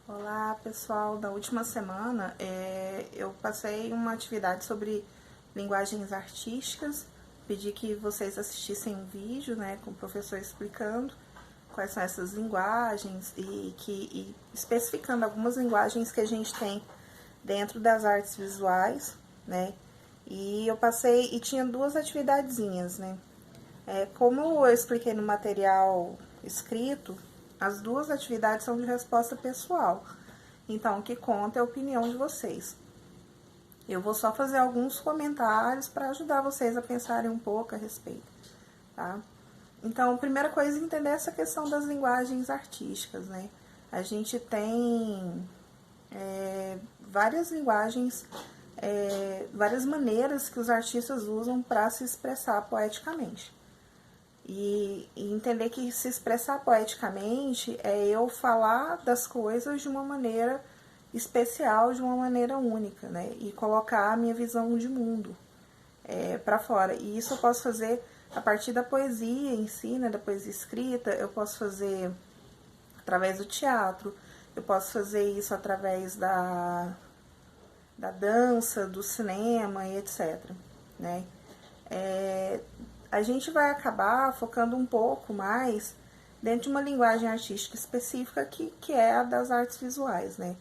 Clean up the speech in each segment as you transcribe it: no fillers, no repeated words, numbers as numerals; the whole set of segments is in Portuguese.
Olá pessoal, da última semana eu passei uma atividade sobre linguagens artísticas, pedi que vocês assistissem um vídeo, né, com o professor explicando quais são essas linguagens e especificando algumas linguagens que a gente tem dentro das artes visuais, né, e eu passei e tinha duas atividadezinhas, né, como eu expliquei no material escrito, as duas atividades são de resposta pessoal. Então, o que conta é a opinião de vocês. Eu vou só fazer alguns comentários para ajudar vocês a pensarem um pouco a respeito, tá? Então, a primeira coisa é entender essa questão das linguagens artísticas, né? A gente tem várias linguagens, várias maneiras que os artistas usam para se expressar poeticamente. E entender que se expressar poeticamente é eu falar das coisas de uma maneira especial, de uma maneira única, né? E colocar a minha visão de mundo para fora. E isso eu posso fazer a partir da poesia em si, né? Da poesia escrita, eu posso fazer através do teatro, eu posso fazer isso através da dança, do cinema e etc, né? A gente vai acabar focando um pouco mais dentro de uma linguagem artística específica que é a das artes visuais, né?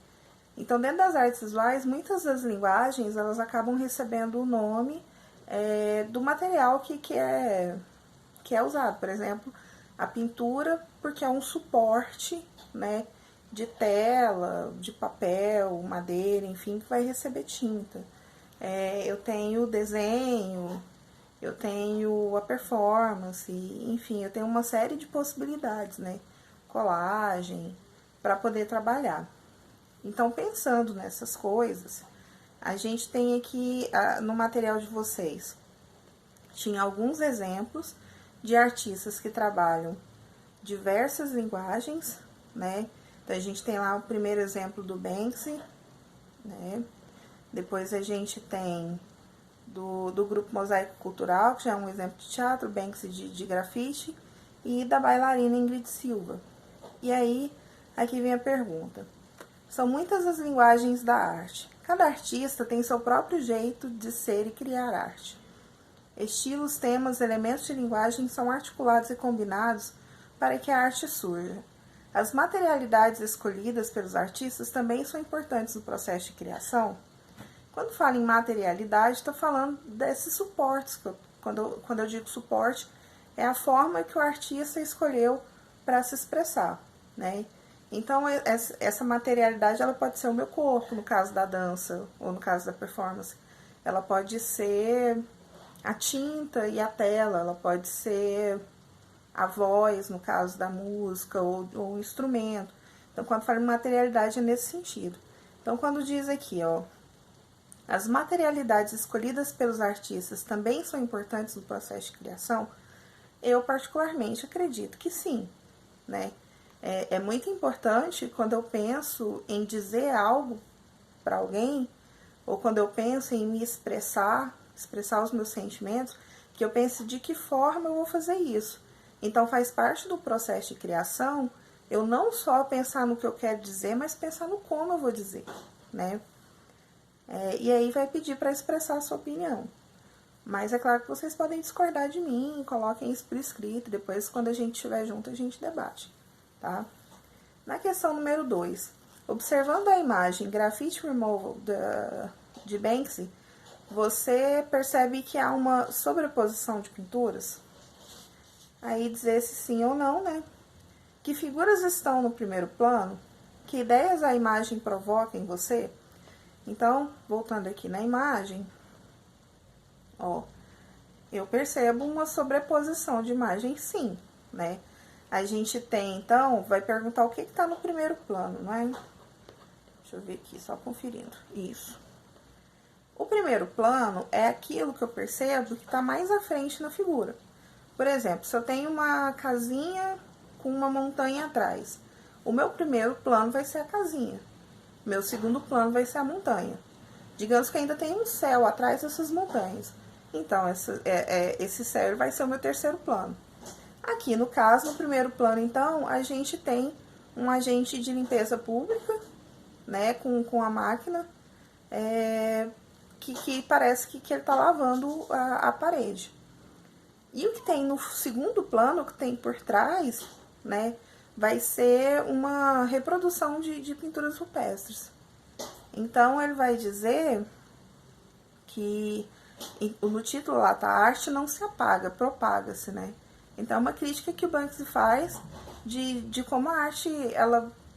Então, dentro das artes visuais, muitas das linguagens, elas acabam recebendo o nome do material que é usado. Por exemplo, a pintura, porque é um suporte, né, de tela, de papel, madeira, enfim, que vai receber tinta. Eu tenho o desenho, eu tenho a performance, enfim, eu tenho uma série de possibilidades, né? Colagem, para poder trabalhar. Então, pensando nessas coisas, a gente tem aqui no material de vocês, tinha alguns exemplos de artistas que trabalham diversas linguagens, né? Então, a gente tem lá o primeiro exemplo do Banksy, né? Depois a gente tem do grupo Mosaico Cultural, que já é um exemplo de teatro, Banksy de grafite, e da bailarina Ingrid Silva. E aí, aqui vem a pergunta. São muitas as linguagens da arte. Cada artista tem seu próprio jeito de ser e criar arte. Estilos, temas, elementos de linguagem são articulados e combinados para que a arte surja. As materialidades escolhidas pelos artistas também são importantes no processo de criação. Quando falo em materialidade, estou falando desses suportes. Quando eu digo suporte, é a forma que o artista escolheu para se expressar, né? Então, essa materialidade ela pode ser o meu corpo, no caso da dança, ou no caso da performance. Ela pode ser a tinta e a tela, ela pode ser a voz, no caso da música, ou o instrumento. Então, quando falo em materialidade, é nesse sentido. Então, quando diz aqui, ó, as materialidades escolhidas pelos artistas também são importantes no processo de criação, eu particularmente acredito que sim, né? É muito importante quando eu penso em dizer algo para alguém, ou quando eu penso em me expressar os meus sentimentos, que eu pense de que forma eu vou fazer isso. Então faz parte do processo de criação eu não só pensar no que eu quero dizer, mas pensar no como eu vou dizer, né? E aí vai pedir para expressar a sua opinião. Mas é claro que vocês podem discordar de mim, coloquem isso por escrito, depois quando a gente estiver junto a gente debate, tá? Na questão número 2, observando a imagem Graffiti Removal de Banksy, você percebe que há uma sobreposição de pinturas? Aí dizer se sim ou não, né? Que figuras estão no primeiro plano? Que ideias a imagem provoca em você? Então, voltando aqui na imagem, ó, eu percebo uma sobreposição de imagem sim, né? A gente tem, então, vai perguntar o que está no primeiro plano, não é? Deixa eu ver aqui, só conferindo. Isso. O primeiro plano é aquilo que eu percebo que está mais à frente na figura. Por exemplo, se eu tenho uma casinha com uma montanha atrás, o meu primeiro plano vai ser a casinha. Meu segundo plano vai ser a montanha. Digamos que ainda tem um céu atrás dessas montanhas. Então, esse céu vai ser o meu terceiro plano. Aqui no caso, no primeiro plano, então, a gente tem um agente de limpeza pública, né, com a máquina, que parece que ele tá lavando a parede. E o que tem no segundo plano, o que tem por trás, né, vai ser uma reprodução de pinturas rupestres. Então, ele vai dizer que, no título lá tá, a arte não se apaga, propaga-se, né? Então, é uma crítica que o Banksy faz de como a arte,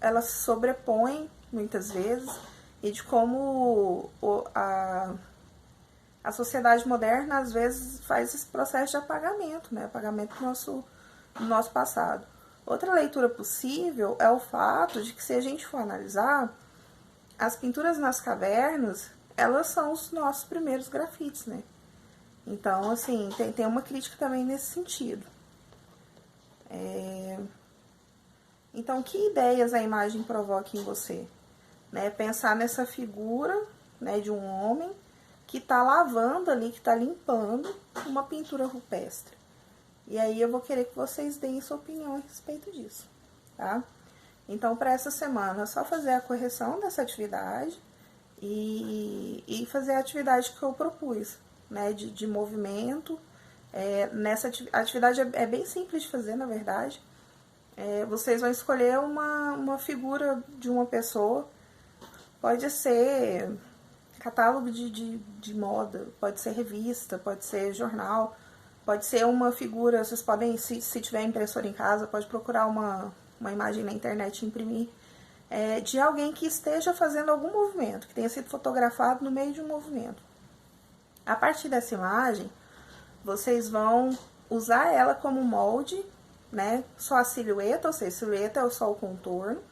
ela se sobrepõe, muitas vezes, e de como a sociedade moderna, às vezes, faz esse processo de apagamento, né? Apagamento do nosso passado. Outra leitura possível é o fato de que, se a gente for analisar, as pinturas nas cavernas, elas são os nossos primeiros grafites, né? Então, assim, tem uma crítica também nesse sentido. Então, que ideias a imagem provoca em você? Né? Pensar nessa figura, né, de um homem que está lavando ali, que está limpando uma pintura rupestre. E aí eu vou querer que vocês deem sua opinião a respeito disso, tá? Então, para essa semana, é só fazer a correção dessa atividade e fazer a atividade que eu propus, né, de movimento. Nessa atividade é bem simples de fazer, na verdade. Vocês vão escolher uma figura de uma pessoa, pode ser catálogo de moda, pode ser revista, pode ser jornal, pode ser uma figura, vocês podem, se tiver impressora em casa, pode procurar uma imagem na internet e imprimir, de alguém que esteja fazendo algum movimento, que tenha sido fotografado no meio de um movimento. A partir dessa imagem, vocês vão usar ela como molde, né? Só a silhueta, ou seja, silhueta é só o contorno,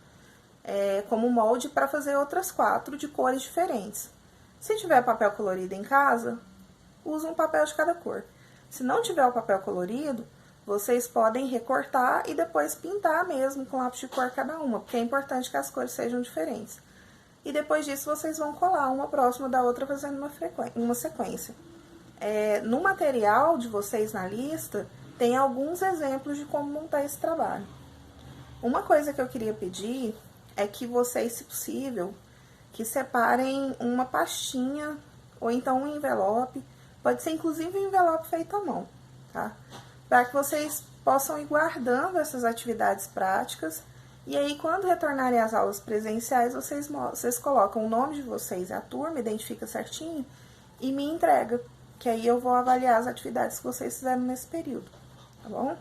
como molde para fazer outras 4 de cores diferentes. Se tiver papel colorido em casa, usa um papel de cada cor. Se não tiver o papel colorido, vocês podem recortar e depois pintar mesmo com lápis de cor cada uma, porque é importante que as cores sejam diferentes. E depois disso, vocês vão colar uma próxima da outra fazendo uma sequência. No material de vocês na lista, tem alguns exemplos de como montar esse trabalho. Uma coisa que eu queria pedir é que vocês, se possível, que separem uma pastinha ou então um envelope, pode ser inclusive um envelope feito à mão, tá? Para que vocês possam ir guardando essas atividades práticas e aí, quando retornarem às aulas presenciais, vocês colocam o nome de vocês, a turma, identifica certinho e me entrega, que aí eu vou avaliar as atividades que vocês fizeram nesse período, tá bom?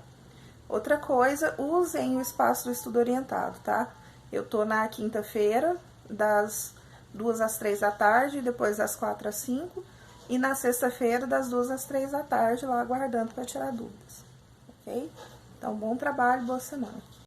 Outra coisa, usem o espaço do estudo orientado, tá? Eu tô na quinta-feira, das 2 às 3 da tarde, depois das 4 às 5, e na sexta-feira, das 2 às 3 da tarde, lá aguardando para tirar dúvidas, ok? Então, bom trabalho, boa semana.